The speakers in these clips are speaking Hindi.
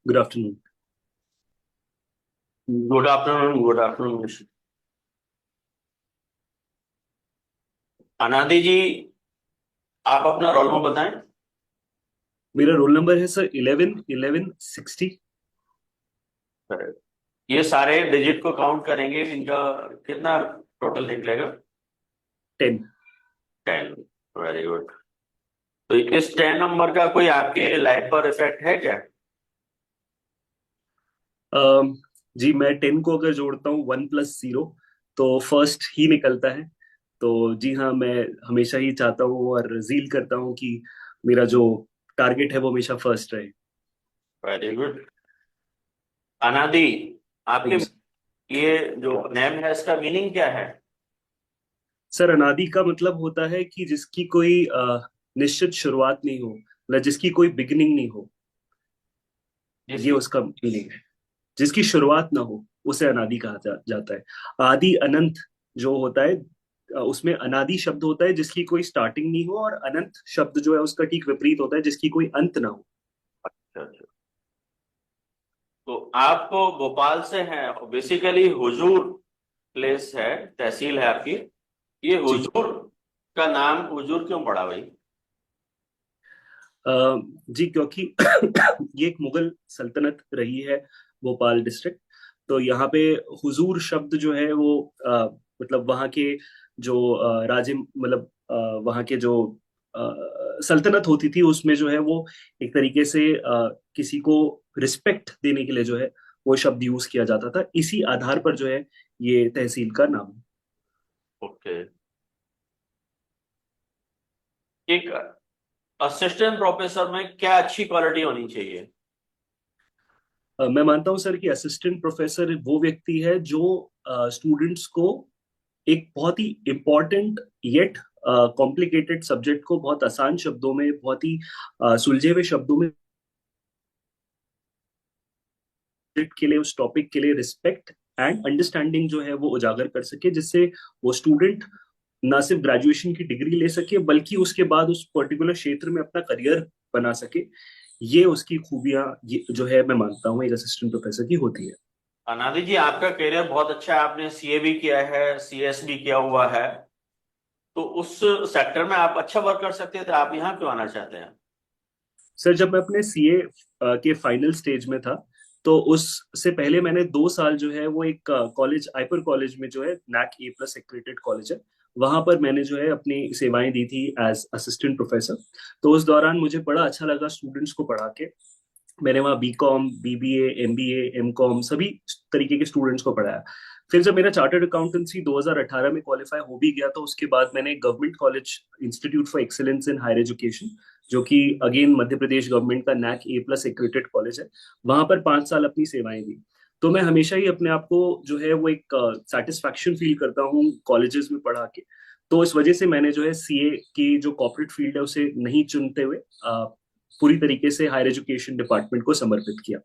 Good afternoon. Good afternoon, good afternoon. अनादि जी, आप अपना रोल नंबर बताएं। मेरा रोल नंबर है सर 11 11 60। ये सारे डिजिट को काउंट करेंगे, इनका कितना टोटल निकलेगा? 10। 10। Very good. तो इस 10 नंबर का कोई आपके लाइफ पर इफेक्ट है क्या? जी, मैं 10 को अगर जोड़ता हूँ 1 + 0 तो फर्स्ट ही निकलता है। तो जी हाँ, मैं हमेशा ही चाहता हूँ और जील करता हूँ कि मेरा जो टारगेट है वो हमेशा फर्स्ट रहे। Very good. अनादि, आपके थैंक यू। ये जो नेम है इसका मीनिंग क्या है? सर, अनादि का मतलब होता है कि जिसकी कोई निश्चित शुरुआत नहीं हो, मतलब जिसकी कोई बिगिनिंग नहीं हो। ये जिसकी उसका मीनिंग है। जिसकी शुरुआत ना हो उसे अनादि कहा जाता है। आदि अनंत जो होता है, उसमें अनादि शब्द होता है जिसकी कोई स्टार्टिंग नहीं हो, और अनंत शब्द जो है उसका ठीक विपरीत होता है, जिसकी कोई अंत ना हो। अच्छा, अच्छा। तो आप भोपाल से हैं, बेसिकली हुजूर प्लेस है, तहसील है आपकी। ये जी। हुजूर का नाम हुजूर क्यों पड़ा भाई? अ, जी, क्योंकि ये एक मुगल सल्तनत रही है, भोपाल डिस्ट्रिक्ट। तो यहाँ पे हुजूर शब्द जो है वो मतलब वहाँ के जो राजे, मतलब वहाँ के जो सल्तनत होती थी उसमें जो है वो एक तरीके से किसी को रिस्पेक्ट देने के लिए जो है वो शब्द यूज किया जाता था। इसी आधार पर जो है ये तहसील का नाम है। ओके। एक असिस्टेंट प्रोफेसर में क्या अच्छी क्वालिटी होनी चाहिए? मैं मानता हूँ सर कि असिस्टेंट प्रोफेसर वो व्यक्ति है जो स्टूडेंट्स को एक बहुत ही इम्पोर्टेंट येट कॉम्प्लिकेटेड सब्जेक्ट को बहुत आसान शब्दों में, बहुत ही सुलझे हुए शब्दों में के लिए, उस टॉपिक के लिए रिस्पेक्ट एंड अंडरस्टैंडिंग जो है वो उजागर कर सके, जिससे वो स्टूडेंट ना सिर्फ ग्रेजुएशन की डिग्री ले सके बल्कि उसके बाद उस पर्टिकुलर क्षेत्र में अपना करियर बना सके। ये उसकी खूबियां, ये जो है मैं मानता हूँ एक असिस्टेंट प्रोफेसर की होती है। अनादि जी, आपका करियर बहुत अच्छा है, आपने सीए भी किया है, सीएस भी किया हुआ है। तो उस सेक्टर में आप अच्छा वर्क कर सकते थे, आप यहाँ क्यों आना चाहते हैं? सर, जब मैं अपने सीए के फाइनल स्टेज में था, तो उससे पहले मैंने 2 साल जो है वो एक कॉलेज, आइपर कॉलेज में जो है नैक A+ एक्रेडिटेड कॉलेज है, वहां पर मैंने जो है अपनी सेवाएं दी थी एज असिस्टेंट प्रोफेसर। तो उस दौरान मुझे बड़ा अच्छा लगा स्टूडेंट्स को पढ़ा के। मैंने वहाँ B.Com, BBA, MBA, M.Com सभी तरीके के स्टूडेंट्स को पढ़ाया। फिर जब मेरा चार्टर्ड अकाउंटेंसी 2018 में क्वालिफाई हो भी गया, तो उसके बाद मैंने government college institute for excellence in higher education, जो कि अगेन मध्य प्रदेश गवर्नमेंट का नैक A+ एक्रेडिटेड कॉलेज है, वहां पर 5 साल अपनी सेवाएं दी। तो मैं हमेशा ही अपने आप को जो है वो एक सेटिस्फैक्शन फील करता हूँ कॉलेजेस में पढ़ा के। तो इस वजह से मैंने जो है सीए की जो कॉर्पोरेट फील्ड है उसे नहीं चुनते हुए पूरी तरीके से हायर एजुकेशन डिपार्टमेंट को समर्पित किया।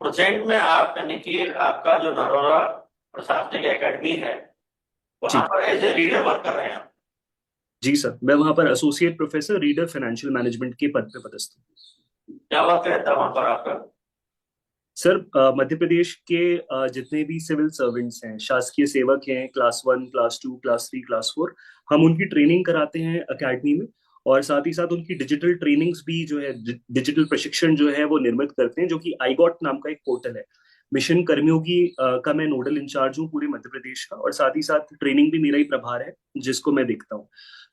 प्रोजेक्ट में आप, यानी कि आपका जो नरोरा प्रशासनिक एकेडमी है, वहां जी। पर एज ए रीडर वर्क कर रहे हैं आप? जी सर, मैं वहां पर associate professor reader financial management के पद पे पदस्थ हूँ। क्या वर्क रहता है वहां पर आपका? सर, मध्य प्रदेश के जितने भी सिविल सर्वेंट्स हैं, शासकीय सेवक हैं, क्लास 1, क्लास 2, क्लास 3, क्लास 4, हम उनकी ट्रेनिंग कराते हैं एकेडमी में। और साथ ही साथ उनकी डिजिटल ट्रेनिंग्स भी जो है, डिजिटल प्रशिक्षण जो है वो निर्मित करते हैं, जो कि आईगॉट नाम का एक पोर्टल है। मिशन कर्मयोगी का मैं नोडल इंचार्ज हूँ पूरे मध्य प्रदेश का, और साथ ही साथ ट्रेनिंग भी मेरा ही प्रभार है जिसको मैं देखता हूँ।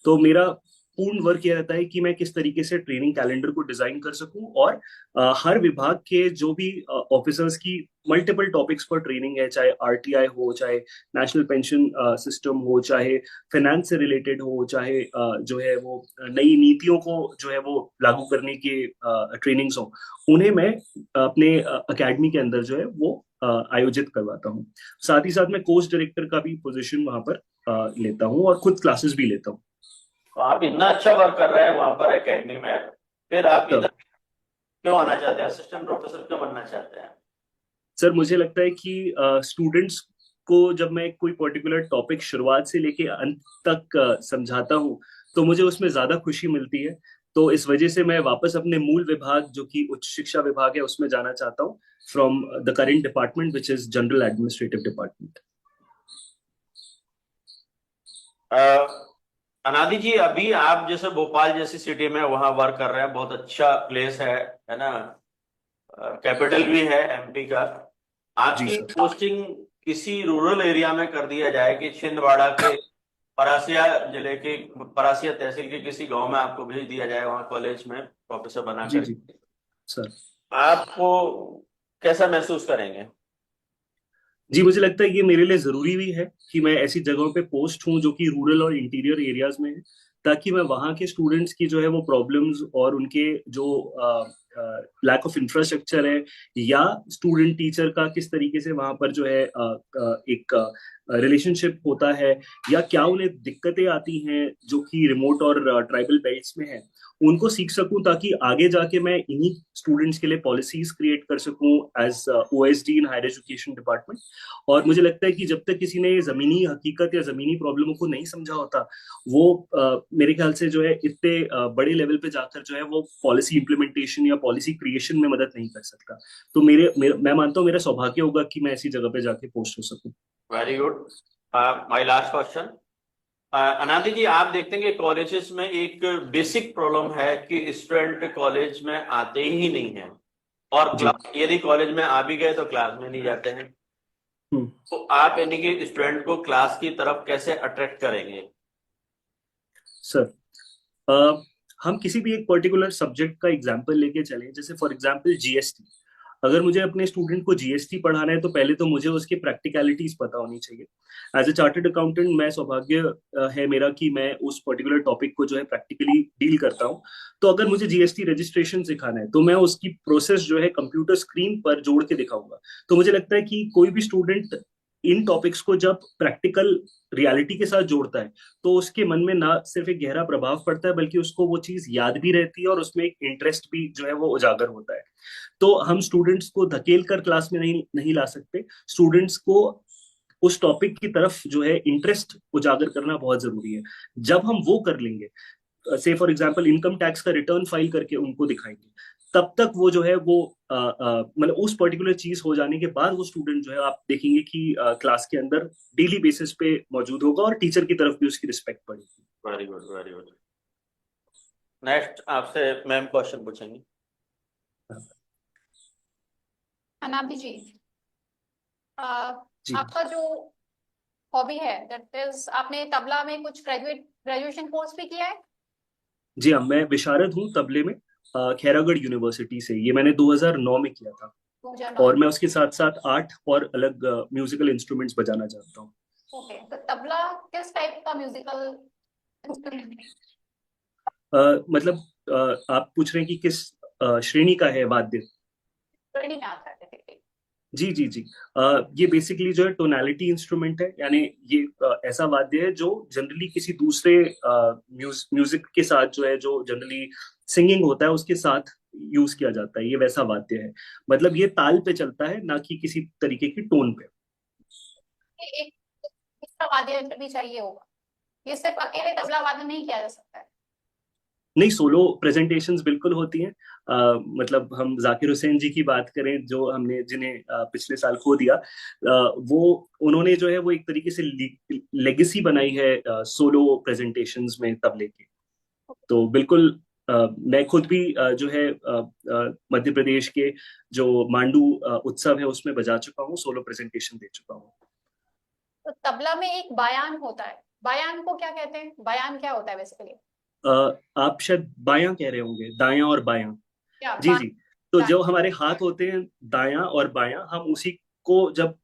तो मेरा पूर्ण वर्क यह रहता है कि मैं किस तरीके से ट्रेनिंग कैलेंडर को डिजाइन कर सकूं, और हर विभाग के जो भी ऑफिसर्स की मल्टीपल टॉपिक्स पर ट्रेनिंग है, चाहे आरटीआई हो, चाहे नेशनल पेंशन सिस्टम हो, चाहे फाइनेंस से रिलेटेड हो, चाहे जो है वो नई नीतियों को जो है वो लागू करने के ट्रेनिंग्स हो, उन्हें मैं अपने अकेडमी के अंदर जो है वो आयोजित करवाता हूँ। साथ ही साथ मैं कोर्स डायरेक्टर का भी पोजीशन वहां पर लेता हूँ और खुद क्लासेस भी लेता हूँ। तो आप इतना अच्छा वर्क कर रहे हैं वहां पर एकेडमी में, फिर आप इधर तब क्यों आना चाहते हैं, असिस्टेंट प्रोफेसर क्यों बनना चाहते हैं? सर, मुझे लगता है कि स्टूडेंट्स को जब मैं कोई पर्टिकुलर टॉपिक शुरुआत से लेके अंत तक समझाता हूँ, तो मुझे उसमें ज्यादा खुशी मिलती है। तो इस वजह से मैं वापस अपने मूल विभाग जो कि उच्च शिक्षा विभाग है उसमें जाना चाहता हूँ, from the current department which is general administrative department. अनादि जी, अभी आप जैसे भोपाल जैसी सिटी में वहां वर्क कर रहे हैं, बहुत अच्छा प्लेस है ना, कैपिटल भी है एमपी का। जी आपकी सर। पोस्टिंग किसी रूरल एरिया में कर दिया जाए कि छिंदवाड़ा के परासिया जिले के परासिया तहसील के किसी गांव में आपको भेज दिया जाए वहां कॉलेज में प्रोफेसर बना जी कर, जी सर। आपको कैसा महसूस करेंगे? जी मुझे लगता है ये मेरे लिए जरूरी भी है कि मैं ऐसी जगहों पे पोस्ट हूँ जो कि रूरल और इंटीरियर एरियाज में है, ताकि मैं वहाँ के स्टूडेंट्स की जो है वो प्रॉब्लम्स और उनके जो लैक ऑफ इंफ्रास्ट्रक्चर है, या स्टूडेंट टीचर का किस तरीके से वहाँ पर जो है एक रिलेशनशिप होता है, या क्या उन्हें दिक्कतें आती हैं जो कि रिमोट और ट्राइबल बेल्ट्स में है, उनको सीख सकूं, ताकि आगे जाके मैं इन्हीं स्टूडेंट्स के लिए पॉलिसीज क्रिएट कर सकूं as OSD in higher education department. और मुझे लगता है कि जब तक किसी ने जमीनी हकीकत या जमीनी प्रॉब्लमों को नहीं समझा होता, वो मेरे ख्याल से जो है इतने बड़े लेवल पे जाकर जो है वो पॉलिसी इंप्लीमेंटेशन या पॉलिसी क्रिएशन में मदद नहीं कर सकता। तो मैं मानता हूँ मेरा सौभाग्य होगा कि मैं ऐसी जगह पे जाके पोस्ट हो सकूं। Very good. My last question. अनादि जी, आप देखते हैं कि कॉलेजेस में एक बेसिक प्रॉब्लम है कि स्टूडेंट कॉलेज में आते ही नहीं है, और जी। क्लास यदि कॉलेज में आ भी गए तो क्लास में नहीं जाते हैं। हम्म। तो आप यानी कि स्टूडेंट को क्लास की तरफ कैसे अट्रैक्ट करेंगे? सर, अ, हम किसी भी एक पर्टिकुलर सब्जेक्ट का एग्जाम्पल लेके चलें, जैसे फॉर एग्जाम्पल जीएसटी। अगर मुझे अपने स्टूडेंट को जीएसटी पढ़ाना है तो पहले तो मुझे उसके प्रैक्टिकलिटीज पता होनी चाहिए। एज ए चार्टर्ड अकाउंटेंट मैं सौभाग्य है मेरा कि मैं उस पर्टिकुलर टॉपिक को जो है प्रैक्टिकली डील करता हूँ। तो अगर मुझे जीएसटी रजिस्ट्रेशन सिखाना है तो मैं उसकी प्रोसेस जो है कंप्यूटर स्क्रीन पर जोड़ के दिखाऊंगा। तो मुझे लगता है कि कोई भी स्टूडेंट इन टॉपिक्स को जब प्रैक्टिकल रियलिटी के साथ जोड़ता है, तो उसके मन में ना सिर्फ एक गहरा प्रभाव पड़ता है, बल्कि उसको वो चीज याद भी रहती है और उसमें एक इंटरेस्ट भी जो है वो उजागर होता है। तो हम स्टूडेंट्स को धकेल कर क्लास में नहीं नहीं ला सकते। स्टूडेंट्स को उस टॉपिक की तरफ जो है इंटरेस्ट उजागर करना बहुत जरूरी है। जब हम वो कर लेंगे, से फॉर एग्जांपल इनकम टैक्स का रिटर्न फाइल करके उनको दिखाएंगे, तब तक वो जो है वो मतलब उस पर्टिकुलर चीज हो जाने के बाद वो स्टूडेंट जो है आप देखेंगे कि क्लास के अंदर डेली बेसिस पे मौजूद होगा और टीचर की तरफ भी उसकी रिस्पेक्ट पड़ेगी। Very good, very good. Next आपसे मैम क्वेश्चन पूछेंगे। अनाबी जी, अ, जी। आपका जो हॉबी है दैट इज, आपने तबला में कुछ ग्रेजुएशन कोर्स भी किया है? जी हाँ, मैं विशारद हूँ तबले में, खैरागढ़ यूनिवर्सिटी से। ये मैंने 2009 में किया था। 2009 और में? मैं उसके साथ साथ आर्ट और अलग म्यूजिकल इंस्ट्रूमेंट्स बजाना जानता हूँ। ओके, तो तबला किस टाइप का म्यूजिकल इंस्ट्रूमेंट है? मतलब आप पूछ रहे हैं कि किस श्रेणी का है वाद्य? श्रेणी में आता है बेसिकली? जी जी जी। ये बेसिकली जो है टोनैलिटी इंस्ट्रूमेंट है, यानी ये ऐसा वाद्य है जो जनरली किसी दूसरे म्यूजिक के साथ जो है, जो जनरली सिंगिंग होता है उसके साथ यूज किया जाता है। ये वैसा वाद्य है, मतलब ये ताल पे चलता है, ना कि किसी तरीके की टोन पे। ये एक तीसरा वाद्य यंत्र भी चाहिए होगा, ये सिर्फ अकेले तबला वादन नहीं किया जा सकता है? नहीं, सोलो प्रेजेंटेशंस बिल्कुल होती हैं। मतलब हम जाकिर हुसैन जी की बात करें, जो हमने जिन्हें पिछले साल खो दिया, वो उन्होंने जो है वो एक तरीके से लेगेसी बनाई है सोलो प्रेजेंटेशंस में तबले की। तो बिल्कुल मैं खुद भी जो है मध्य प्रदेश के जो मांडू उत्सव है उसमें बजा चुका हूँ, सोलो प्रेजेंटेशन दे चुका हूँ। तो तबला में एक बायान होता है, बायान को क्या कहते हैं? बायान क्या होता है बेसिकली? आप शायद बायां कह रहे होंगे, दायां और बायां। क्या जी जी। तो दायां? जो हमारे हाथ होते हैं दायां और बायां, हम उसी को जब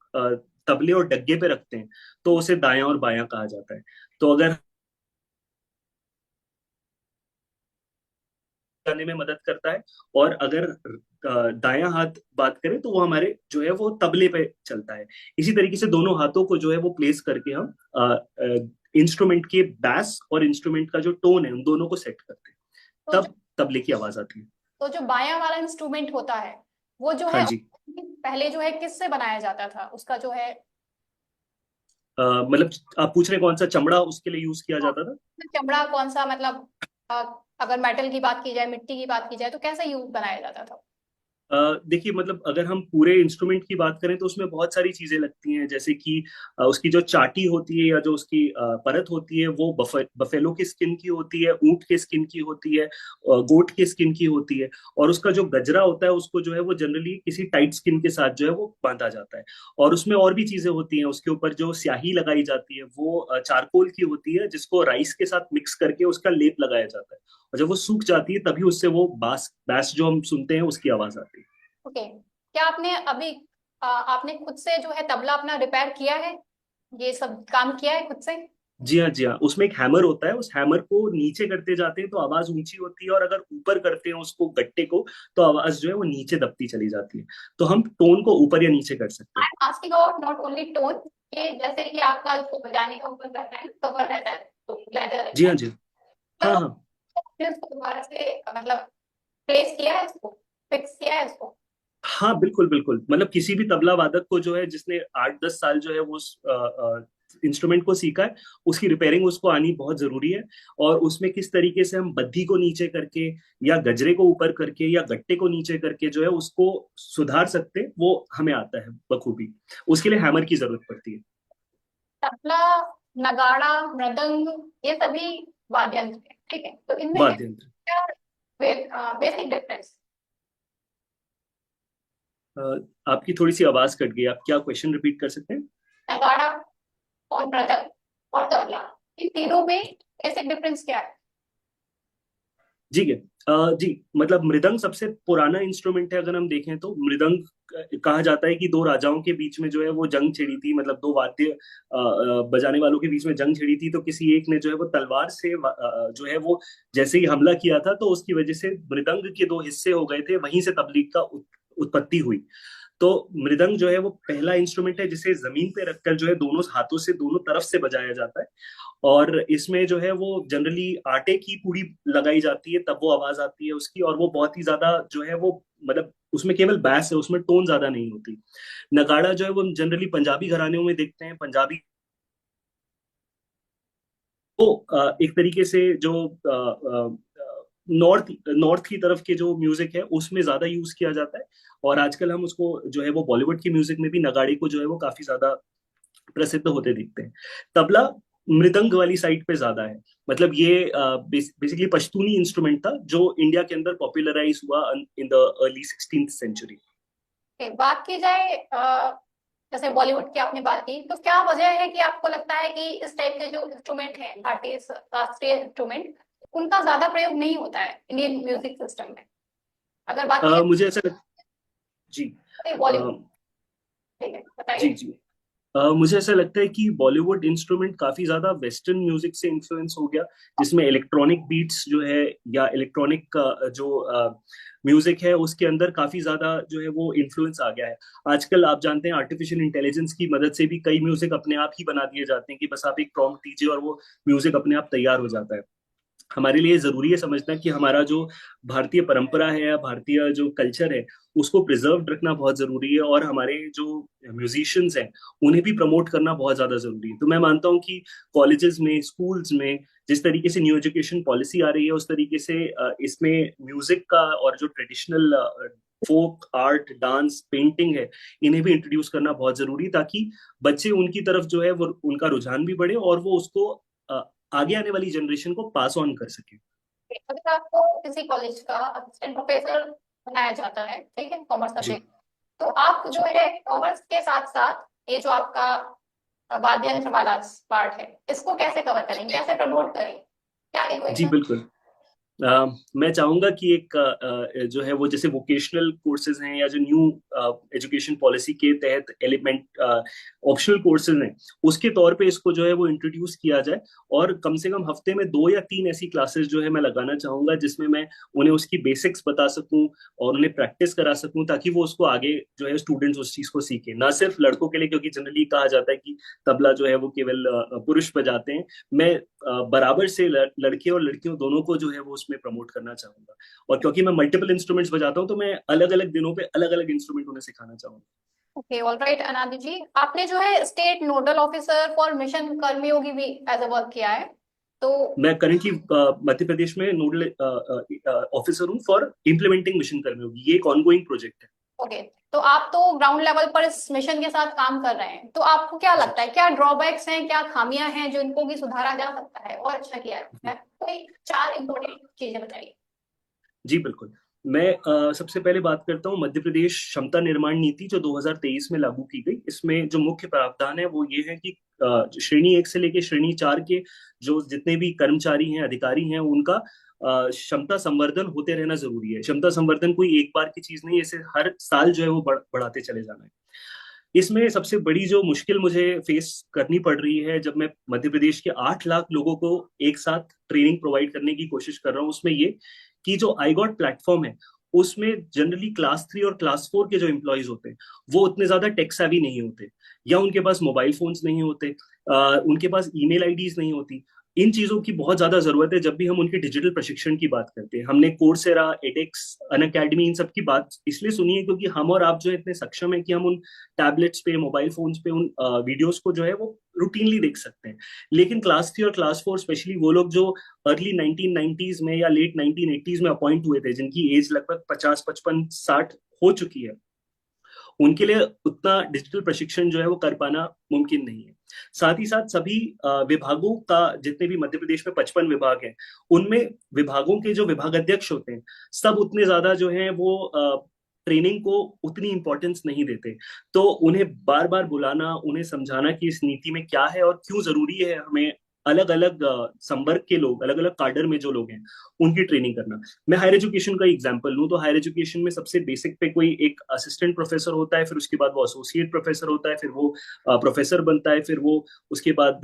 तबले और डग्गे पे रखते हैं तो उसे दायां और बायां कहा जाता है। तो अगर करने में मदद करता है, और अगर दायां हाथ बात करें तो वो हमारे जो है वो तबले पे चलता है। इसी तरीके से दोनों हाथों को जो है वो प्लेस करके हम इंस्ट्रूमेंट के बैस और इंस्ट्रूमेंट का जो टोन है उन दोनों को सेट करते हैं, तो जो तब तबले की आवाज आती है। तो जो बायां वाला इंस्ट्रूमेंट होता है वो जो हाँ है जी। पहले जो है किससे बनाया जाता था, उसका जो है मतलब आप पूछ रहे हैं कौन सा चमड़ा उसके लिए यूज किया जाता था? चमड़ा कौन सा, मतलब अगर मेटल की बात की जाए, मिट्टी की बात की जाए, तो कैसा यूज बनाया जाता था? देखिए मतलब अगर हम पूरे इंस्ट्रूमेंट की बात करें तो उसमें बहुत सारी चीजें लगती हैं, जैसे कि उसकी जो चाटी होती है या जो उसकी परत होती है वो बफेलो की स्किन की होती है, ऊंट के स्किन की होती है, गोट के स्किन की होती है। और उसका जो गजरा होता है उसको जो है वो जनरली किसी टाइट स्किन के साथ जो है वो बांधा जाता है। और उसमें और भी चीजें होती हैं, उसके ऊपर जो स्याही लगाई जाती है वो चारकोल की होती है, जिसको राइस के साथ मिक्स करके उसका लेप लगाया जाता है। और जब वो सूख जाती है तभी उससे वो बास बैस जो हम सुनते हैं उसकी आवाज आती है। ओके, क्या आपने अभी आपने खुद से जो है तबला अपना रिपेयर किया है? ये सब काम किया है खुद से? जी हाँ, जी हाँ, उसमें एक हैमर होता है, उस हैमर को नीचे करते जाते हैं तो आवाज ऊंची होती है, और अगर ऊपर करते हैं उसको गट्टे को तो आवाज जो है वो नीचे दबती चली जाती है। तो हम टोन को ऊपर या नीचे कर सकते आई हैं। Am asking about not only tone, ये जैसे कि आपका उसको बजाने का ऊपर रहता है, कवर रहता है, तो लेदर जी रहता हाँ, है, जी हाँ, तो हाँ। आपने उसको दोबारा से मतलब प्लेस किया है, उसको फिक्स किया है उसको? हाँ बिल्कुल बिल्कुल, मतलब किसी भी तबला वादक को जो है जिसने 8-10 साल जो है वो इंस्ट्रूमेंट को सीखा है, उसकी रिपेयरिंग उसको आनी बहुत जरूरी है। और उसमें किस तरीके से हम बद्धी को नीचे करके या गजरे को ऊपर करके या गट्टे को नीचे करके जो है उसको सुधार सकते हैं, वो हमें आता है बखूबी। उसके लिए हैमर की जरूरत पड़ती है। तबला, नगाड़ा, मृदंग, ये सभी वाद्य यंत्र हैं, ठीक है, तो इनमें वाद्य यंत्र। क्या बेसिक डिफरेंस? आपकी थोड़ी सी आवाज कट गई, आप क्या क्वेश्चन रिपीट कर सकते हैं? नगाड़ा और मृदंग और तबला, इन तीनों में बेसिक डिफरेंस क्या है? जी है। जी, मतलब मृदंग सबसे पुराना इंस्ट्रूमेंट है। अगर हम देखें तो मृदंग कहा जाता है कि दो राजाओं के बीच में जो है वो जंग छिड़ी थी, मतलब दो वाद्य बजाने वालों के बीच में जंग छिड़ी थी, तो किसी एक ने जो है वो तलवार से जो है वो जैसे ही हमला किया था तो उसकी वजह से मृदंग के दो हिस्से हो गए थे, वहीं से तबलीग का उत्पत्ति हुई। तो मृदंग जो है वो पहला इंस्ट्रूमेंट है जिसे जमीन पे रखकर जो है दोनों हाथों से दोनों तरफ से बजाया जाता है। और इसमें जो है वो जनरली आटे की पूड़ी लगाई जाती है, तब वो आवाज आती है उसकी, और वो बहुत ही ज्यादा जो है वो मतलब उसमें केवल बैस है, उसमें टोन ज्यादा नहीं होती। नगाड़ा जो है वो जनरली पंजाबी घरानों में देखते हैं, पंजाबी तो एक तरीके से जो नॉर्थ नॉर्थ की तरफ के जो म्यूजिक है उसमें ज्यादा यूज किया जाता है। और आजकल हम उसको जो है वो बॉलीवुड की म्यूजिक में भी नगाड़े को जो है वो काफी ज्यादा प्रसिद्ध होते दिखते हैं। तबला मृदंग वाली साइड पे ज्यादा है। मतलब ये बेसिकली पश्तूनी इंस्ट्रूमेंट था जो इंडिया के अंदर पॉपुलराइज हुआ in the early 16th century. बात की जाए जैसे बॉलीवुड की आपने बात की, तो क्या वजह है कि आपको लगता है कि इस टाइप के जो इंस्ट्रूमेंट हैं, भारतीय शास्त्रीय इंस्ट्रूमेंट, उनका ज्यादा प्रयोग नहीं होता है इंडियन म्यूजिक सिस्टम में? अगर बात की मुझे ऐसा जी जाए अ, बॉलीवुड, ठीक है, जी बताइए। जी मुझे ऐसा लगता है कि बॉलीवुड इंस्ट्रूमेंट काफी ज्यादा वेस्टर्न म्यूजिक से इन्फ्लुएंस हो गया, जिसमें इलेक्ट्रॉनिक बीट्स जो है या इलेक्ट्रॉनिक जो म्यूजिक है उसके अंदर काफी ज्यादा जो है वो इन्फ्लुएंस आ गया है। आजकल आप जानते हैं आर्टिफिशियल इंटेलिजेंस की मदद से भी कई म्यूजिक अपने आप ही बना दिए जाते हैं, कि बस आप एक प्रॉम्प्ट दीजिए और वो म्यूजिक अपने आप तैयार हो जाता है। हमारे लिए जरूरी है समझना कि हमारा जो भारतीय परंपरा है या भारतीय जो कल्चर है उसको प्रिजर्व रखना बहुत जरूरी है, और हमारे जो म्यूजिशियंस हैं उन्हें भी प्रमोट करना बहुत ज्यादा जरूरी है। तो मैं मानता हूँ कि कॉलेजेस में, स्कूल्स में जिस तरीके से न्यू एजुकेशन पॉलिसी आ रही है उस तरीके से इसमें म्यूजिक का और जो traditional folk art, dance, painting है, इन्हें भी इंट्रोड्यूस करना बहुत जरूरी है, ताकि बच्चे उनकी तरफ जो है वो उनका रुझान भी बढ़े और वो उसको आगे आने वाली जनरेशन को पास ऑन कर सके। अगर आपको किसी कॉलेज का असिस्टेंट प्रोफेसर बनाया जाता है, ठीक है, कॉमर्स जी सब्जेक्ट, तो आप जो है कॉमर्स के साथ साथ ये जो आपका वाद्य यंत्र वाला पार्ट है, इसको कैसे कवर करेंगे, कैसे प्रमोट करेंगे, क्या जी इक्वेशन? बिल्कुल। मैं चाहूंगा कि एक जो है वो जैसे वोकेशनल कोर्सेज हैं या जो न्यू एजुकेशन पॉलिसी के तहत एलिमेंट ऑप्शनल कोर्सेज हैं, उसके तौर पे इसको जो है वो इंट्रोड्यूस किया जाए। और कम से कम हफ्ते में 2 या 3 ऐसी क्लासेस जो है मैं लगाना चाहूंगा जिसमें मैं उन्हें उसकी बेसिक्स बता सकूं और उन्हें प्रैक्टिस करा सकूं, ताकि वो उसको आगे जो है स्टूडेंट्स उस चीज को सीखें, ना सिर्फ लड़कों के लिए, क्योंकि जनरली कहा जाता है कि तबला जो है वो केवल पुरुष बजाते हैं। मैं बराबर से लड़के और लड़कियों दोनों को जो है वो उसमें प्रमोट करना चाहूंगा। और क्योंकि मैं मल्टीपल इंस्ट्रूमेंट्स बजाता हूँ तो मैं अलग अलग दिनों पे अलग अलग इंस्ट्रूमेंट उन्हें सिखाना चाहूंगा। ओके, ऑलराइट अनादि जी, आपने जो है state nodal officer for mission Karmayogi भी एज अ वर्क किया है, तो मैं करंटली मध्य प्रदेश में नोडल ऑफिसर हूँ फॉर इम्प्लीमेंटिंग मिशन कर्मयोगी। ये एक ऑनगोइंग प्रोजेक्ट है। ओके, तो आप तो ग्राउंड लेवल पर इस मिशन के साथ काम कर रहे हैं, तो आपको क्या जी लगता है, क्या ड्रॉबैक्स हैं, क्या खामियां हैं जो इनको भी सुधारा जा सकता है और अच्छा किया जाता है? कोई 4 इम्पोर्टेंट चीजें बताइए। जी बिल्कुल। मैं सबसे पहले बात करता हूँ मध्य प्रदेश क्षमता निर्माण नीति जो 2023 में लागू की गई। इसमें जो मुख्य प्रावधान है वो ये है कि श्रेणी 1 से लेकर श्रेणी 4 के जो जितने भी कर्मचारी हैं, अधिकारी हैं, उनका क्षमता संवर्धन होते रहना जरूरी है। क्षमता संवर्धन कोई एक बार की चीज नहीं है, इसे हर साल जो है वो बढ़ाते चले जाना है। इसमें सबसे बड़ी जो मुश्किल मुझे फेस करनी पड़ रही है, जब मैं मध्य प्रदेश के 8 लाख लोगों को एक साथ ट्रेनिंग प्रोवाइड करने की कोशिश कर रहा हूँ, उसमें ये कि जो आईगॉट प्लेटफॉर्म है उसमें जनरली क्लास 3 और क्लास 4 के जो एम्प्लॉयज होते हैं वो उतने ज्यादा टेक savvy नहीं होते, या उनके पास मोबाइल फोन्स नहीं होते, उनके पास ईमेल आईडीज नहीं होती। इन चीजों की बहुत ज्यादा जरूरत है जब भी हम उनके डिजिटल प्रशिक्षण की बात करते हैं। हमने कोर्सेरा, एडेक्स, अनअकैडमी, इन सब की बात इसलिए सुनी है क्योंकि हम और आप जो है इतने सक्षम है कि हम उन टैबलेट्स पे, मोबाइल फोन्स पे उन वीडियोस को जो है वो रूटीनली देख सकते हैं। लेकिन क्लास 3 और क्लास 4, स्पेशली वो लोग जो अर्ली 1990s में या लेट 1980s में अपॉइंट हुए थे, जिनकी एज लगभग 50, 55, 60 हो चुकी है, उनके लिए उतना डिजिटल प्रशिक्षण जो है वो कर पाना मुमकिन नहीं है। साथ ही साथ सभी विभागों का, जितने भी मध्य प्रदेश में 55 विभाग हैं, उनमें विभागों के जो विभाग अध्यक्ष होते हैं सब उतने ज्यादा जो है वो ट्रेनिंग को उतनी इंपॉर्टेंस नहीं देते। तो उन्हें बार बार बुलाना, उन्हें समझाना कि इस नीति में क्या है और क्यों जरूरी है हमें अलग अलग संवर्ग के लोग, अलग अलग काडर में जो लोग हैं, उनकी ट्रेनिंग करना। मैं हायर एजुकेशन का एग्जांपल लूं तो हायर एजुकेशन में सबसे बेसिक पे कोई एक असिस्टेंट प्रोफेसर होता है, फिर उसके बाद वो एसोसिएट प्रोफेसर होता है, फिर वो प्रोफेसर बनता है, फिर वो उसके बाद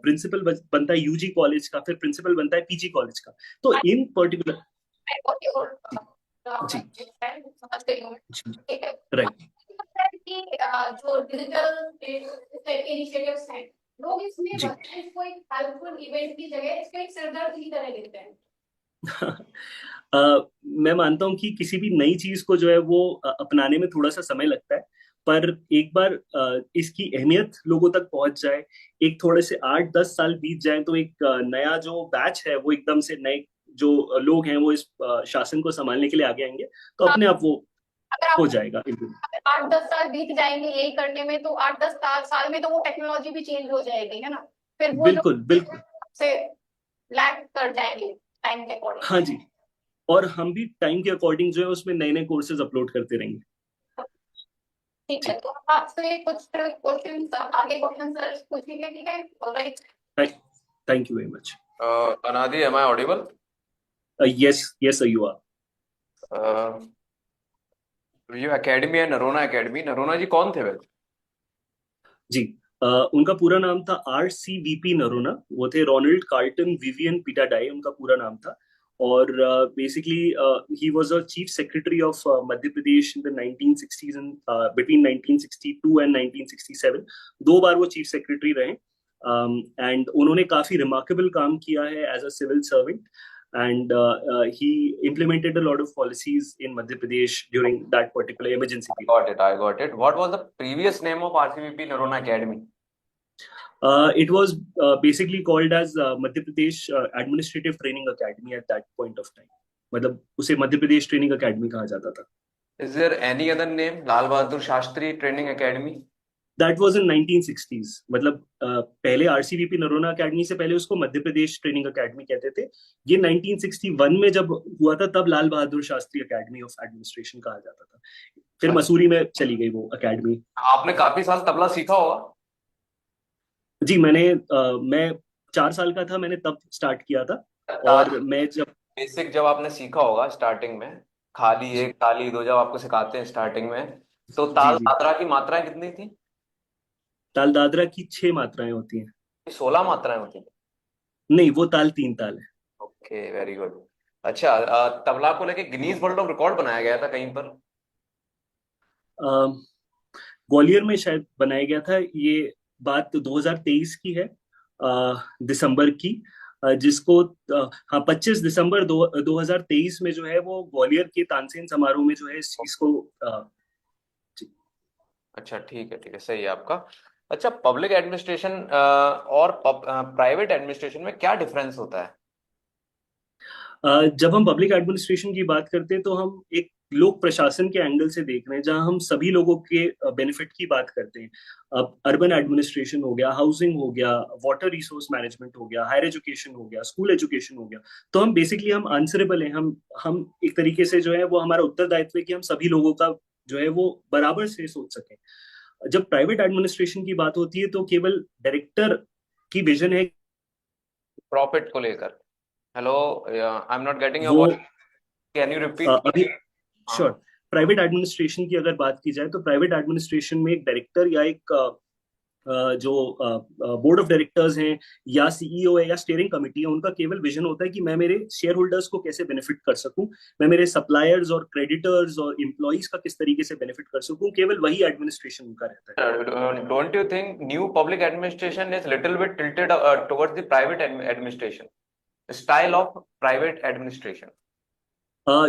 प्रिंसिपल बनता है यूजी कॉलेज का, फिर प्रिंसिपल बनता है पीजी कॉलेज का। तो इन पर्टिकुलर जी समझ गई हूँ मैं। जी ठीक है, राइट। कि जो डिजिटल इनिशिएटिव्स हैं, लोग इसमें जी इसको एक हेल्पफुल इवेंट की जगह इसको एक सरदर्द की तरह लेते हैं। मैं मानता हूं कि किसी भी नई चीज को जो है वो अपनाने में थोड़ा सा समय लगता है, पर एक बार इसकी अहमियत लोगों तक पहुंच जाए, एक थोड़े से 8-10 साल बीत जाए, तो एक नया जो बैच है वो एकदम से नए जो लोग हैं वो इस शासन को संभालने के लिए आगे आएंगे, तो हाँ, अपने आप वो अगर हो आप जाएगा। 8-10 साल बीत जाएंगे यही करने में, तो 8-10 साल में तो वो टेक्नोलॉजी भी चेंज हो जाएगी, है ना? फिर वो बिल्कुल लोग बिल्कुल। से लैग कर जाएंगे टाइम के अकॉर्डिंग। हाँ जी। और हम भी टाइम के अकॉर्डिंग जो है उसमें नए नए कोर्सेज अपलोड करते रहेंगे। ठीक है, जी तो आपसे कुछ क्वेश्चन आगे क्वेश्चन सर पूछेंगे, ठीक है? Alright. Thank you very much. Anadi, am I audible? Yes yes you are. ये अकेडमी है नरोना अकेडमी, नरोना जी कौन थे वैसे? जी उनका पूरा नाम था RCVP नरोना। वो थे रोनाल्ड कार्लटन विवियन पीटाडाई, उनका पूरा नाम था। और basically he was a chief secretary of Madhya Pradesh in the 1960s and between 1962 and 1967। 2 बार वो चीफ सेक्रेटरी रहे। एंड उन्होंने काफी रिमार्केबल काम किया है as a civil servant, and he implemented a lot of policies in Madhya Pradesh during that particular emergency period. Got it, I got it. What was the previous name of RCVP Narona Academy? It was basically called as Madhya Pradesh Administrative Training Academy at that point of time. मतलब उसे मध्य प्रदेश ट्रेनिंग अकेडमी कहा जाता था। Is there any other name? Lal Bahadur Shastri Training Academy? That was in 1960s। मतलब पहले RCVP नरोना अकेडमी से पहले उसको मध्य प्रदेश ट्रेनिंग अकेडमी कहते थे। ये 1961 में जब हुआ था तब Lal Bahadur Shastri academy of administration कहा जाता था। फिर मसूरी में चली गई वो अकेडमी। आपने काफी साल तबला सीखा होगा। जी मैं 4 साल का था, मैंने तब स्टार्ट किया था। और मैं जब बेसिक जब आपने सीखा होगा स्टार्टिंग में, खाली एक ताली दो जब आपको सिखाते हैं स्टार्टिंग में, तो ताल जी मात्रा की मात्राएं कितनी थी? ताल दादरा की 6 मात्राएं होती हैं। 16 मात्राएं होती थी। नहीं, वो ताल 3 ताल है। Okay, very good. अच्छा, तबला को लेके गिनीज वर्ल्ड ऑफ रिकॉर्ड बनाया गया था कहीं पर? ग्वालियर में शायद बनाया गया था। ये बात 2023 की है, दिसंबर की, जिसको हाँ 25 दिसंबर 2023 में जो है वो ग्वालियर के तानसेन समारोह में जो है इस चीज को जी। अच्छा, ठीक है, सही है आपका। अच्छा, पब्लिक एडमिनिस्ट्रेशन और प्राइवेट एडमिनिस्ट्रेशन में क्या डिफरेंस होता है? जब हम पब्लिक एडमिनिस्ट्रेशन की बात करते हैं तो हम एक लोक प्रशासन के एंगल से देख रहे हैं, जहां हम सभी लोगों के बेनिफिट की बात करते हैं। अब अर्बन एडमिनिस्ट्रेशन हो गया, हाउसिंग हो गया, वाटर रिसोर्स मैनेजमेंट हो गया, हायर एजुकेशन हो गया, स्कूल एजुकेशन हो गया। तो हम बेसिकली हम आंसरेबल हैं, हम एक तरीके से जो है वो हमारा उत्तरदायित्व है कि हम सभी लोगों का जो है वो बराबर से सोच सकें। जब प्राइवेट एडमिनिस्ट्रेशन की बात होती है तो केवल डायरेक्टर की विजन है। प्रॉफिट को लेकर। Hello, I am not getting your वो वॉइस, कैन यू रिपीट? अभी हाँ। श्योर। प्राइवेट एडमिनिस्ट्रेशन की अगर बात की जाए तो प्राइवेट एडमिनिस्ट्रेशन में एक डायरेक्टर या एक जो बोर्ड ऑफ डायरेक्टर्स हैं या सीईओ है या स्टीयरिंग कमेटी है, उनका केवल विजन होता है कि मैं मेरे शेयर होल्डर्स को कैसे बेनिफिट कर सकूं, मैं मेरे सप्लायर्स और क्रेडिटर्स और एम्प्लॉइज का किस तरीके से बेनिफिट कर सकूं, केवल वही एडमिनिस्ट्रेशन उनका रहता है। Don't you think new public administration is little bit tilted towards the private administration, style of private administration?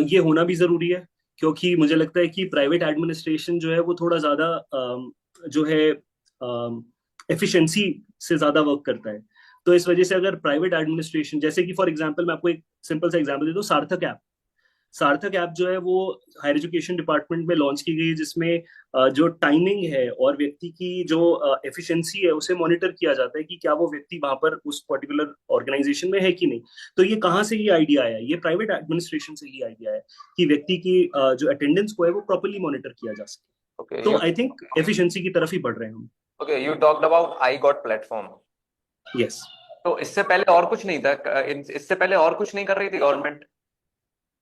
ये होना भी जरूरी है, क्योंकि मुझे लगता है कि प्राइवेट एडमिनिस्ट्रेशन जो है वो थोड़ा ज्यादा जो है एफिशिएंसी से ज्यादा वर्क करता है। तो इस वजह से अगर प्राइवेट एडमिनिस्ट्रेशन, जैसे कि फॉर एग्जांपल मैं आपको एक सिंपल सा एग्जांपल देता हूँ, सार्थक ऐप। सार्थक ऐप जो है वो हायर एजुकेशन डिपार्टमेंट में लॉन्च की गई है, जिसमें जो टाइमिंग है और व्यक्ति की जो एफिशिएंसी है उसे मॉनिटर किया जाता है कि क्या वो व्यक्ति वहां पर उस पर्टिकुलर ऑर्गेनाइजेशन में है कि नहीं। तो ये कहाँ से ये आइडिया आया? ये प्राइवेट एडमिनिस्ट्रेशन से ही आइडिया है कि व्यक्ति की जो अटेंडेंस को है वो प्रॉपरली मॉनिटर किया जा सके। Okay, तो you आई थिंक एफिशिएंसी की तरफ ही बढ़ रहे हैं हम। okay, you talked about I got platform. Yes. तो इससे पहले और कुछ नहीं था? इससे पहले और कुछ नहीं कर रही थी गवर्नमेंट?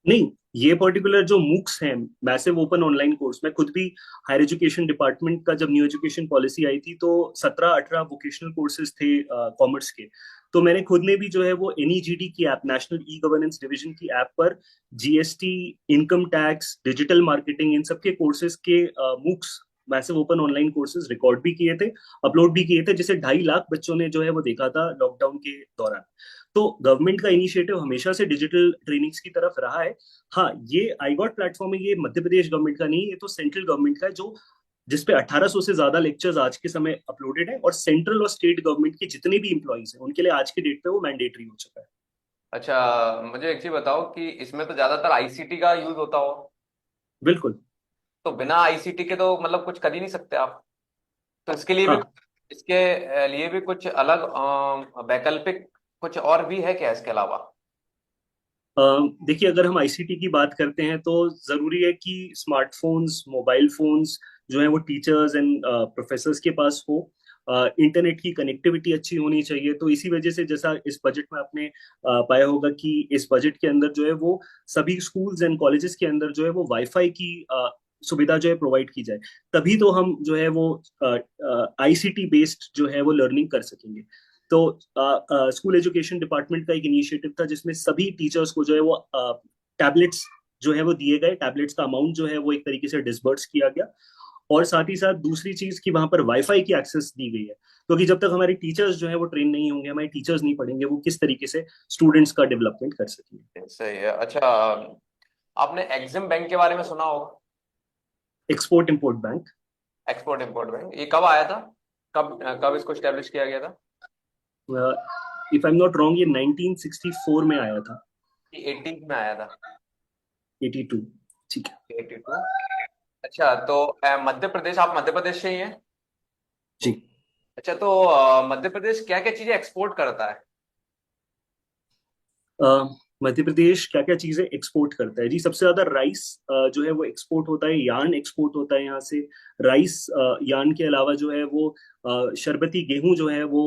नहीं, ये पर्टिकुलर जो मूक्स हैं, मैसिव ओपन ऑनलाइन कोर्स, मैं खुद भी हायर एजुकेशन डिपार्टमेंट का जब न्यू एजुकेशन पॉलिसी आई थी तो 17-18 वोकेशनल कोर्सेज थे कॉमर्स के। तो मैंने खुद ने भी जो है वो एनईजीडी की app, national E governance division की ऐप पर GST, income tax, digital marketing, इन सब के कोर्सेज के MOOCs, massive open online courses record भी किए थे, अपलोड भी किए थे, जिसे 2.5 लाख बच्चों ने जो है वो देखा था लॉकडाउन के दौरान। तो गवर्नमेंट का इनिशिएटिव हमेशा से डिजिटल ट्रेनिंग्स की तरफ रहा है। हाँ, ये आई गॉट प्लेटफॉर्म है, ये मध्य प्रदेश गवर्नमेंट का नहीं, ये तो सेंट्रल गवर्नमेंट का है, जो जिसपे 1800 से ज्यादा लेक्चर्स आज के समय अपलोडेड है, और सेंट्रल और स्टेट गवर्नमेंट के जितने भी इंप्लॉइज हैं उनके लिए आज के डेट पे वो मैंडेटरी हो चुका है। अच्छा, मुझे एक चीज बताओ कि इसमें तो ज्यादातर आईसीटी का यूज होता हो, बिल्कुल। तो बिना आईसीटी के तो मतलब कुछ कर ही नहीं सकते आप। तो इसके लिए भी, हाँ। इसके लिए भी कुछ अलग वैकल्पिक कुछ और भी है क्या इसके अलावा? अ, देखिए, अगर हम आईसीटी की बात करते हैं तो जरूरी है कि स्मार्टफोन्स, मोबाइल फोन्स जो है वो टीचर्स एंड प्रोफेसर्स के पास हो। इंटरनेट की कनेक्टिविटी अच्छी होनी चाहिए। तो इसी वजह से, जैसा इस बजट में आपने पाया होगा कि इस बजट के अंदर जो है वो सभी स्कूल्स एंड कॉलेजेस के अंदर जो है वो वाईफाई की सुविधा जो है प्रोवाइड की जाए। तभी तो हम जो है वो आईसीटी बेस्ड जो है वो लर्निंग कर सकेंगे। तो स्कूल एजुकेशन डिपार्टमेंट का एक इनिशिएटिव था जिसमें सभी टीचर्स को जो है वो टैबलेट्स जो है वो दिए गए, टैबलेट्स का अमाउंट जो है वो एक तरीके से डिसबर्स किया गया। और साथ ही साथ दूसरी चीज कि वहां पर वाईफाई की एक्सेस दी गई है, क्योंकि जब तक हमारे टीचर्स जो है वो ट्रेन नहीं होंगे, हमारे टीचर्स नहीं पढ़ेंगे, वो किस तरीके से स्टूडेंट्स का डेवलपमेंट कर सकेंगे। सही है। अच्छा, आपने एग्जिम बैंक के बारे में सुना होगा? Export import bank. Export import bank, ये कब आया था? कब कब इसको स्टैब्लिश किया गया था? If I am not wrong, ये 1964 में आया था। ये 18 में आया था। 82। ठीक है। 82। अच्छा, तो मध्य प्रदेश, आप मध्य प्रदेश से ही हैं? जी। अच्छा, तो मध्य प्रदेश क्या क्या चीजें एक्सपोर्ट करता है? मध्य प्रदेश क्या क्या चीजें एक्सपोर्ट करता है? जी, सबसे ज्यादा राइस जो है वो एक्सपोर्ट होता है, यार्न एक्सपोर्ट होता है यहाँ से। राइस, यार्न के अलावा जो है वो शरबती गेहूं जो है वो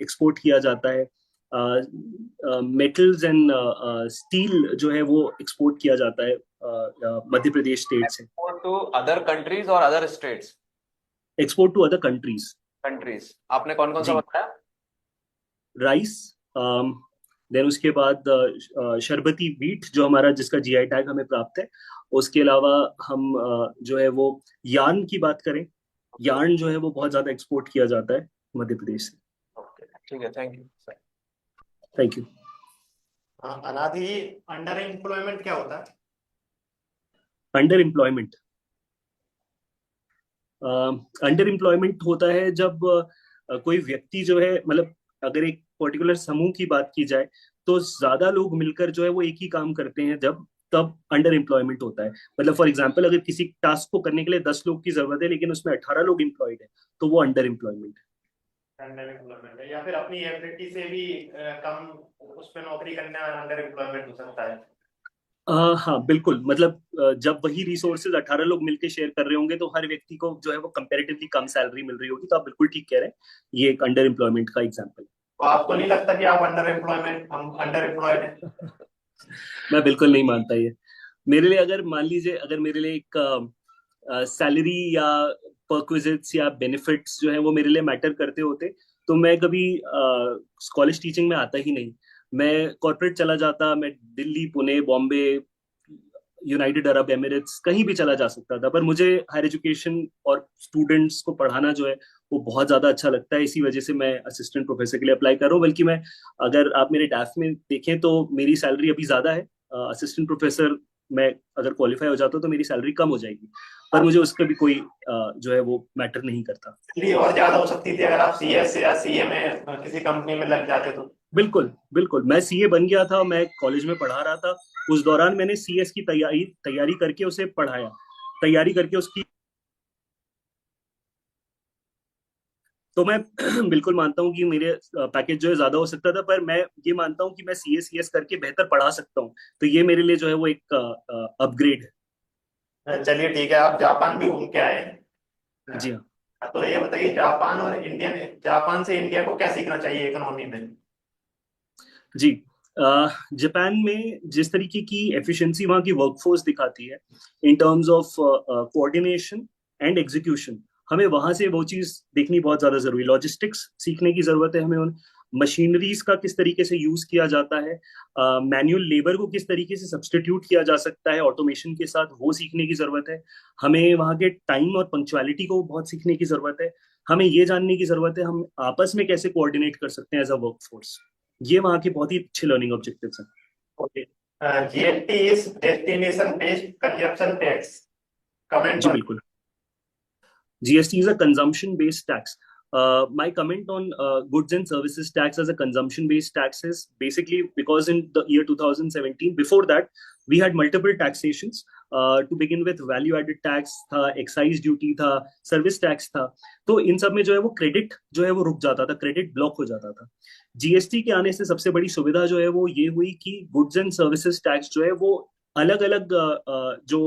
एक्सपोर्ट किया जाता है। मेटल्स एंड स्टील जो है वो एक्सपोर्ट किया जाता है मध्य प्रदेश स्टेट से। एक्सपोर्ट टू अदर कंट्रीज और other states? Export to other countries. Countries आपने कौन कौन सा जी। बताया? राइस, देन उसके बाद शरबती वीट जो हमारा, जिसका जीआई टैग हमें प्राप्त है। उसके अलावा हम जो है वो यार्न की बात करें, यार्न जो है वो बहुत ज्यादा एक्सपोर्ट किया जाता है मध्य प्रदेश से। ओके, ठीक है, thank you sir. Thank you. हाँ, अनादि, अंडर एम्प्लॉयमेंट क्या होता है? अंडर एम्प्लॉयमेंट, अंडर एम्प्लॉयमेंट होता है जब कोई व्यक्ति जो है, मतलब अगर एक पर्टिकुलर समूह की बात की जाए तो ज्यादा लोग मिलकर जो है वो एक ही काम करते हैं, जब तब अंडर एम्प्लॉयमेंट होता है। मतलब फॉर एग्जाम्पल, अगर किसी टास्क को करने के लिए 10 लोग की जरूरत है लेकिन उसमें 18 लोग एम्प्लॉयड है, तो वो अंडर एम्प्लॉयमेंट है। अंडर एम्प्लॉयमेंट है, या फिर अपनी एबिलिटी से भी कम उस पर नौकरी करने वाला अंडर एम्प्लॉयमेंट हो सकता है। हाँ बिल्कुल, मतलब जब वही रिसोर्सेज 18 लोग मिलकर शेयर कर रहे होंगे तो हर व्यक्ति को जो है वो कंपैरेटिवली कम सैलरी मिल रही होगी, तो आप बिल्कुल ठीक कह रहे हैं, ये एक अंडर एम्प्लॉयमेंट का एग्जाम्पल तो आपको नहीं लगता कि आप अंडर एम्प्लॉयमेंट हम अंडर एम्प्लॉयड हैं? है। मैं बिल्कुल नहीं मानता ये। मेरे लिए, अगर मान लीजिए, अगर मेरे लिए एक सैलरी या परक्विजिट्स या बेनिफिट्स जो है वो मेरे लिए मैटर करते होते, तो मैं कभी कॉलेज टीचिंग में आता ही नहीं। मैं कॉर्पोरेट चला जाता, मैं Delhi, Pune, Bombay, United Arab Emirates, कहीं भी चला जा सकता था। पर मुझे हायर एजुकेशन और स्टूडेंट्स को पढ़ाना जो है वो बहुत ज्यादा अच्छा लगता है, इसी वजह से मैं असिस्टेंट प्रोफेसर के लिए अप्लाई कर रहा हूँ। बल्कि मैं, अगर आप मेरे डैफ में देखें तो मेरी सैलरी अभी ज्यादा है। असिस्टेंट प्रोफेसर मैं अगर क्वालिफाई हो जाता हूँ तो मेरी सैलरी कम हो जाएगी, पर मुझे उसका भी कोई जो है वो मैटर नहीं करता। सैलरी और ज्यादा हो सकती थी अगर आप सीएस या सीए में किसी कंपनी में लग जाते तो। बिल्कुल बिल्कुल, मैं सीए बन गया था, मैं कॉलेज में पढ़ा रहा था। उस दौरान मैंने सीएस की तैयारी तैयारी करके उसे पढ़ाया, तैयारी करके उसकी। तो मैं बिल्कुल मानता हूँ कि मेरे पैकेज जो है ज्यादा हो सकता था, पर मैं ये मानता हूँ कि मैं सीए सीएस करके बेहतर पढ़ा सकता हूँ, तो ये मेरे लिए जो है वो एक अपग्रेड है। चलिए ठीक है, आप जापान भी घूम के आए हैं। जी हाँ। तो ये बताइए, जापान और इंडिया में, जापान से इंडिया को क्या सीखना चाहिए इकोनॉमी में? जी, जापान में जिस तरीके की एफिशिएंसी वहाँ की वर्कफोर्स दिखाती है in terms of coordination and execution, हमें वहां से वो चीज देखनी बहुत ज्यादा जरूरी। लॉजिस्टिक्स सीखने की जरूरत है हमें, उन मशीनरीज का किस तरीके से यूज किया जाता है, मैनुअल लेबर को किस तरीके से सब्सटीट्यूट किया जा सकता है ऑटोमेशन के साथ, वो सीखने की जरूरत है। हमें वहाँ के टाइम और पंक्चुअलिटी को बहुत सीखने की जरूरत है। हमें ये जानने की जरूरत है हम आपस में कैसे कोऑर्डिनेट कर सकते हैं एज अ वर्कफोर्स। ये वहाँ के बहुत ही अच्छे लर्निंग ऑब्जेक्टिव्स हैं। Okay. GST is destination based consumption tax, comment ji on. बिल्कुल। GST is a consumption based tax. My comment on goods and services tax as a consumption based tax is basically because in the year 2017, before that, we had multiple taxations. To begin with, value added tax था, excise duty था, service tax था। तो इन सब में जो है वो क्रेडिट जो है वो रुक जाता था, क्रेडिट ब्लॉक हो जाता था। जीएसटी के आने से सबसे बड़ी सुविधा जो है वो ये हुई कि गुड्स एंड सर्विसेज टैक्स जो है वो अलग अलग जो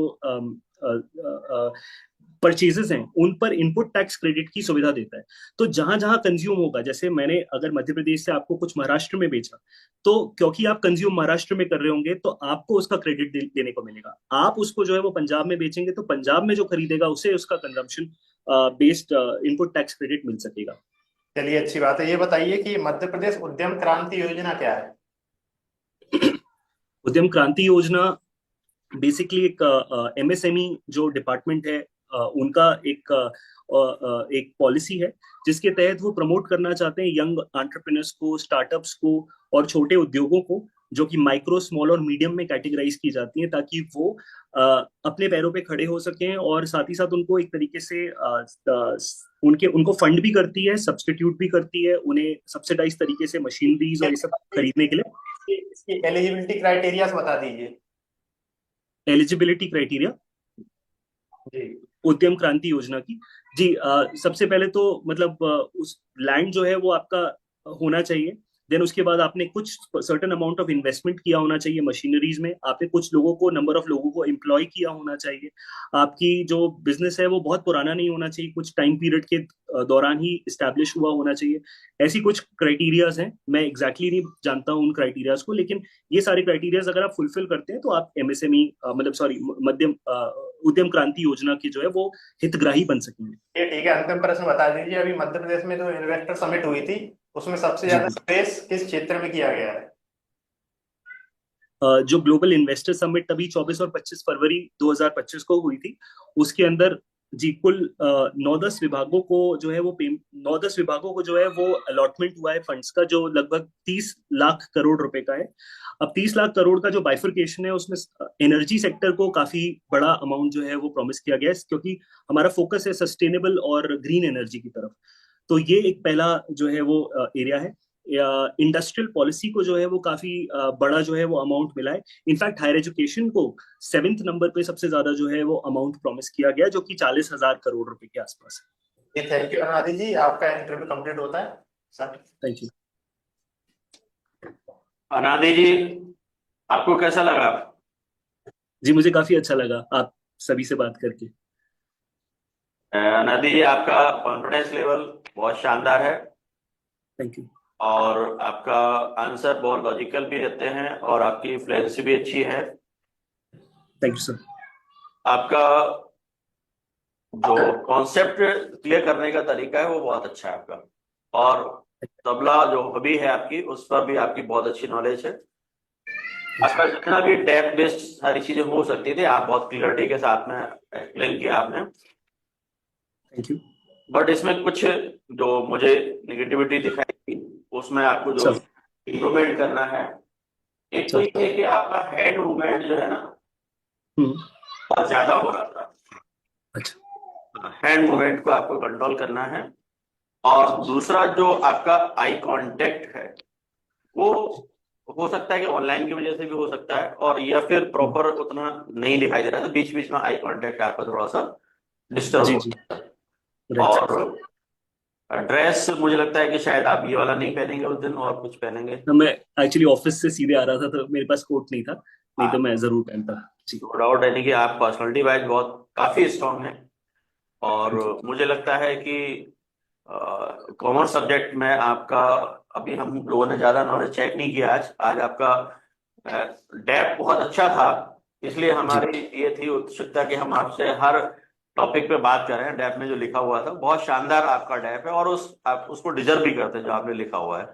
परचेजेस हैं उन पर इनपुट टैक्स क्रेडिट की सुविधा देता है। तो जहां जहां कंज्यूम होगा, जैसे मैंने अगर मध्य प्रदेश से आपको कुछ महाराष्ट्र में बेचा, तो क्योंकि आप कंज्यूम महाराष्ट्र में कर रहे होंगे तो आपको उसका क्रेडिट देने को मिलेगा। आप उसको जो है वो पंजाब में बेचेंगे तो पंजाब में जो खरीदेगा उसे उसका consumption based input tax credit मिल सकेगा। चलिए अच्छी बात है। ये बताइए कि मध्य प्रदेश उद्यम क्रांति योजना क्या है? उद्यम क्रांति योजना बेसिकली एक एमएसएमई जो डिपार्टमेंट है उनका एक पॉलिसी है जिसके तहत वो प्रमोट करना चाहते हैं यंग एंटरप्रेन्योर्स को, स्टार्टअप्स को और छोटे उद्योगों को, जो कि माइक्रो, स्मॉल और मीडियम में कैटेगराइज की जाती हैं, ताकि वो अपने पैरों पे खड़े हो सकें। और साथ ही साथ उनको एक तरीके से उनको फंड भी करती है, सब्सटीट्यूट भी करती है, उन्हें सब्सिडाइज तरीके से मशीनरीज और ये सब खरीदने के लिए। इसकी एलिजिबिलिटी क्राइटेरिया बता दीजिए। एलिजिबिलिटी क्राइटेरिया जी। उद्यम क्रांति योजना की, जी सबसे पहले तो मतलब उस लैंड जो है वो आपका होना चाहिए। देन उसके बाद आपने कुछ सर्टेन अमाउंट ऑफ इन्वेस्टमेंट किया होना चाहिए मशीनरीज में, आपने कुछ लोगों को, नंबर ऑफ लोगों को एम्प्लॉय किया होना चाहिए। आपकी जो बिजनेस है वो बहुत पुराना नहीं होना चाहिए, कुछ टाइम पीरियड के दौरान ही इस्टेब्लिश हुआ होना चाहिए। ऐसी कुछ क्राइटेरियाज हैं, मैं एग्जैक्टली नहीं जानता हूँ उन क्राइटेरियाज को, लेकिन ये सारे क्राइटेरियाज अगर आप फुलफिल करते हैं तो आप एमएसएमई मतलब सॉरी मध्यम उद्यम क्रांति योजना की जो है वो हितग्राही बन सकेंगे। ये ठीक है, अंतिम प्रश्न बता दीजिए। अभी मध्य प्रदेश में जो इन्वेस्टर समिट हुई थी उसमें सबसे जी, ज्यादा निवेश किस क्षेत्र में किया गया है? जो ग्लोबल इन्वेस्टर समिट अभी 24 और 25 फरवरी 2025 को हुई थी, उसके अंदर जी, कुल 9-10 विभागों को जो है वो 9-10 विभागों को जो है वो अलॉटमेंट हुआ है फंड्स का, जो लगभग 30 लाख करोड़ रुपए का है। अब 30 लाख करोड़ का जो बाइफरकेशन है उसमें एनर्जी सेक्टर को काफी बड़ा अमाउंट जो है वो प्रॉमिस किया गया है, क्योंकि हमारा फोकस है सस्टेनेबल और ग्रीन एनर्जी की तरफ। तो ये एक पहला जो है वो एरिया है। इंडस्ट्रियल पॉलिसी को जो है वो काफी बड़ा जो है वो अमाउंट मिला है। इनफैक्ट हायर एजुकेशन को 7th नंबर पे सबसे ज्यादा जो है वो अमाउंट प्रॉमिस किया गया, जो कि 40,000 करोड़ रुपए के आसपास है। ये थैंक यू अनादि जी, आपका इंटरव्यू कंप्लीट होता है सर। Thank you. अनादि जी, आपको कैसा लगा? जी, मुझे काफी अच्छा लगा आप सभी से बात करके। अनादि जी, आपका कॉन्फिडेंस लेवल बहुत शानदार है थैंक यू। और आपका आंसर बहुत लॉजिकल भी रहते हैं और आपकी फ्लुएंसी भी अच्छी है। Thank you sir. आपका जो कॉन्सेप्ट क्लियर करने का तरीका है वो बहुत अच्छा है आपका, और तबला जो हॉबी है आपकी उस पर भी आपकी बहुत अच्छी नॉलेज है। आपका जितना भी डेप्थ बेस्ड सारी चीजें हो सकती थी आप बहुत क्लियरिटी के साथ में एक्सप्लेन किया आपने। थैंक यू बट इसमें कुछ जो मुझे निगेटिविटी दिखाई उसमें आपको जो सर। इम्प्रूवमेंट करना है, एक तो ये है कि आपका हैंड मूवमेंट जो है ना बहुत ज्यादा हो रहा था। अच्छा। हैंड मूवमेंट को आपको कंट्रोल करना है, और दूसरा जो आपका आई कांटेक्ट है वो हो सकता है कि ऑनलाइन की वजह से भी हो सकता है, और या फिर प्रॉपर उतना नहीं दिखाई दे रहा है, तो बीच बीच में आई कांटेक्ट आपका थोड़ा सा डिस्टर्ब जी हो। जी। राइट। और ड्रेस मुझे लगता है कि शायद आप ये वाला नहीं पहनेंगे उस दिन और कुछ पहनेंगे। मैं एक्चुअली ऑफिस से सीधे आ रहा था तो मेरे पास कोट नहीं था, नहीं तो मैं जरूर पहनता। जी। नो डाउट है कि आप पर्सनालिटी वाइज बहुत काफी स्ट्रांग हैं, और Thank you. मुझे लगता है कि कॉमर्स सब्जेक्ट में आपका अभी हम लोगों ने ज्यादा नॉलेज चेक नहीं किया। आज आज आपका डेप्थ बहुत अच्छा था, इसलिए हमारी ये थी उत्सुकता कि हम आपसे हर टॉपिक पे बात कर रहे हैं। डेप्थ में जो लिखा हुआ था बहुत शानदार आपका डेप्थ है, और आप उसको डिजर्व भी करते हैं जो आपने लिखा हुआ है।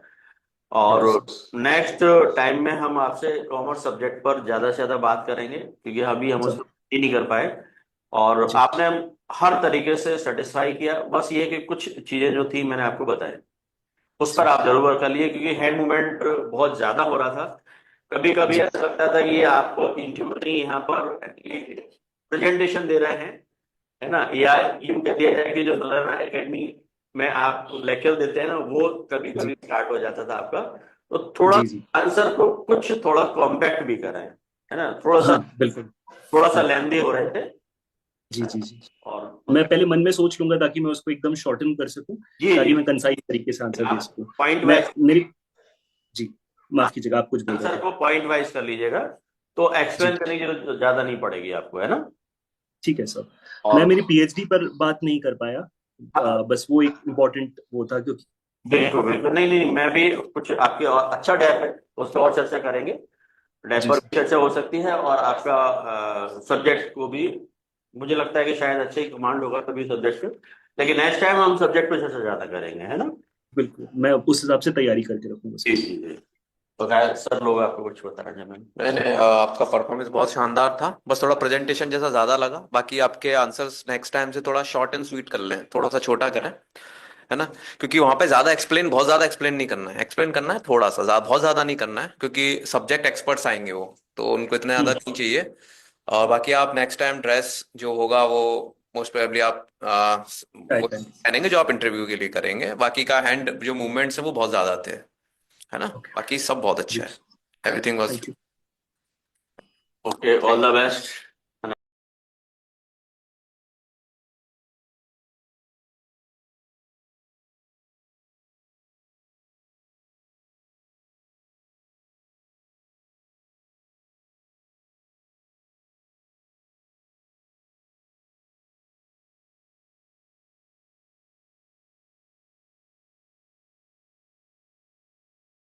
और नेक्स्ट टाइम में हम आपसे कॉमर्स सब्जेक्ट पर ज्यादा से ज्यादा बात करेंगे, क्योंकि अभी हम उसको नहीं कर पाए, और जी। आपने हर तरीके से सेटिस्फाई किया। बस ये कि कुछ चीजें जो थी मैंने आपको बताई उस पर आप जरूर वर्क कर लिए, क्योंकि हैंड मूवमेंट बहुत ज्यादा हो रहा था। कभी कभी ऐसा लगता था कि ये आपको इंटरव्यू नहीं, यहाँ पर प्रेजेंटेशन दे रहे हैं, है ना, या यूं कह दिया जाए कि जो लर्नर एकेडमी में आप लेक्चर देते हैं ना, वो कभी कभी स्टार्ट हो जाता था आपका। तो थोड़ा आंसर को कुछ थोड़ा कॉम्पैक्ट भी कराएं, है ना, बिल्कुल। थोड़ा सा लेंदी हो रहे थे। जी जी जी। और मैं पहले मन में सोच लूंगा ताकि मैं उसको एकदम शॉर्टन कर सकूं, ताकि मैं कंसाइज तरीके से आंसर दे सकूं। पॉइंट मैं वाइज मेरी जी, माफ कीजिएगा, आप कुछ बोल रहे आंसर थे। को पॉइंट वाइज कर लीजिएगा, तो एक्सप्लेन करने की जरूरत ज्यादा नहीं पड़ेगी आपको, है ना। ठीक है सर। मैं और मेरी पीएचडी पर बात नहीं कर पाया, बस वो एक इम्पोर्टेंट वो था, क्योंकि बिल्कुल बिल्कुल, नहीं नहीं, मैं भी कुछ आपकी और अच्छा डैप है उस पर और चर्चा करेंगे। डैप पर भी चर्चा हो सकती है, और आपका सब्जेक्ट को भी मुझे लगता है कि शायद अच्छा ही कमांड होगा सभी सब्जेक्ट पे, लेकिन नेक्स्ट टाइम हम सब्जेक्ट पे चर्चा ज्यादा करेंगे, है ना। बिल्कुल, मैं उस हिसाब से तैयारी करके रखूंगा जी जी जी। तो खैर सर, लोग आपको कुछ बता रहे हैं। मैंने आपका परफॉर्मेंस बहुत शानदार था, बस थोड़ा प्रेजेंटेशन जैसा ज्यादा लगा। बाकी आपके आंसर्स नेक्स्ट टाइम से थोड़ा शॉर्ट एंड स्वीट कर लें, थोड़ा सा छोटा करें, है ना, क्योंकि वहां पे बहुत ज्यादा एक्सप्लेन नहीं करना है। एक्सप्लेन करना है थोड़ा सा, बहुत ज्यादा नहीं करना है, क्योंकि सब्जेक्ट एक्सपर्ट्स आएंगे वो, तो उनको इतना ज्यादा नहीं चाहिए। और बाकी आप नेक्स्ट टाइम ड्रेस जो होगा वो मोस्ट प्रोबेबली आप वो पहनेंगे जो आप इंटरव्यू के लिए करेंगे। बाकी का हैंड जो मूवमेंट्स है वो बहुत ज्यादा थे, है ना। बाकी सब बहुत अच्छा है, everything was okay, all the best.